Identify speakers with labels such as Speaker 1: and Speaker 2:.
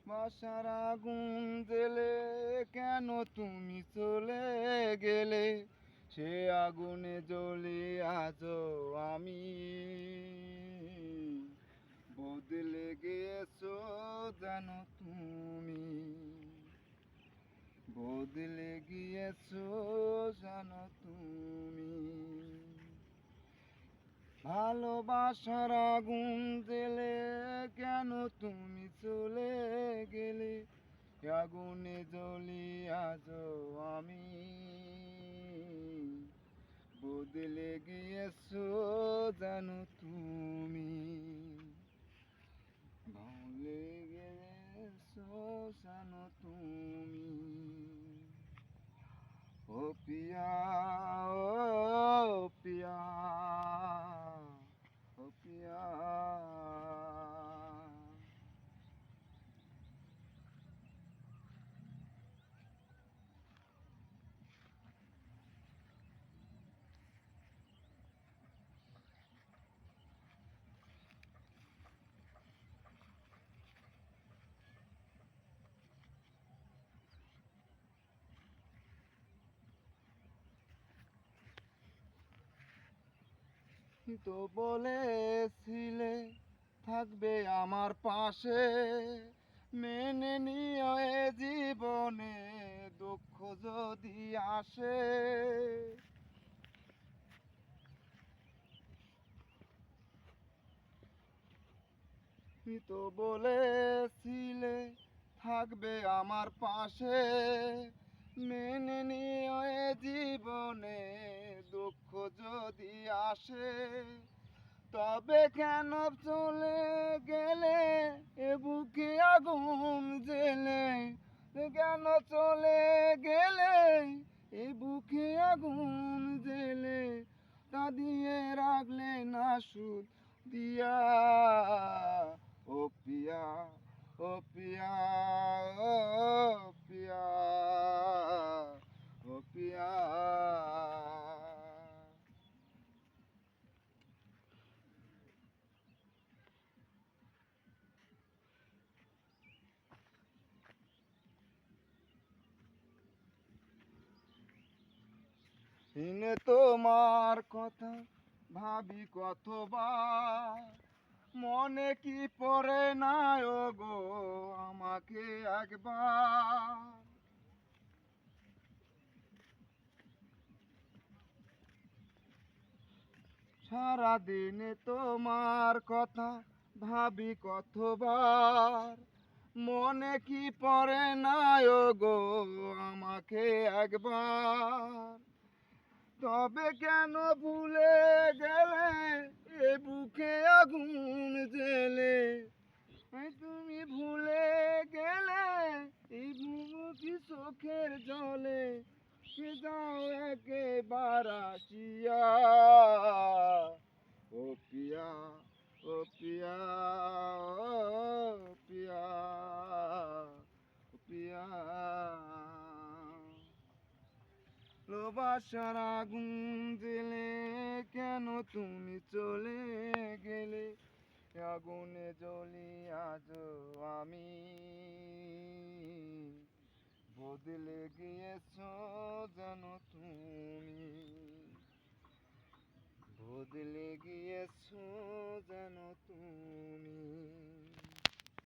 Speaker 1: বাসার আগুন জেলে কেন তুমি চলে গেলে, সে আগুনে জ্বলি আজও আমি। বদলে গেছো যেন তুমি, বদলে গিয়েছো যেন তুমি। ভালোবাসার আগুন জেলে কেন তুমি চলে গেলে, আগুনে জ্বলি আজও আমি। বদলে গিয়েছো যেন তুমি, ভুলে গেছো যেন তুমি। ও পিয়া, ও পিয়া, ও পিয়া। তো বলেছিলে থাকবে আমার পাশে, মেনে নিও এ জীবনে দুঃখ যদি আসে। তুমি তো বলেছিলে থাকবে আমার পাশে, মেনে নিও এ জীবনে দুঃখ যদি আসে। তবে কেন চলে গেলে এ বুকে আগুন জেলে, কেন চলে গেলে এ বুকে আগুন জেলে, তা দিয়ে রাখলে না সুদ দিয়া। ও পিয়া, ও পিয়া, ও পিয়া, ও পিয়া। দিনে তোমার কথা ভাবি কতবার, মনে কি পড়ে না ও গো আমাকে একবার। সারা দিনে তোমার কথা ভাবি কতবার, মনে কি পড়ে না ও গো আমাকে একবার। তবে কেন ভুলে গেলে এ বুকে আগুন জেলে, তুমি ভুলে গেলে এই বুকি চোখের জলে, সে যাও একেবার আসিয়া। ও পিয়া, ও পিয়া, ও পিয়া, ও পিয়া। ভালোবাসার আগুন জেলে কেন তুমি চলে গেলে, আগুনে জ্বলি আজও আমি। বদলে গিয়েছো যেন তুমি, বদলে গিয়েছো যেন তুমি।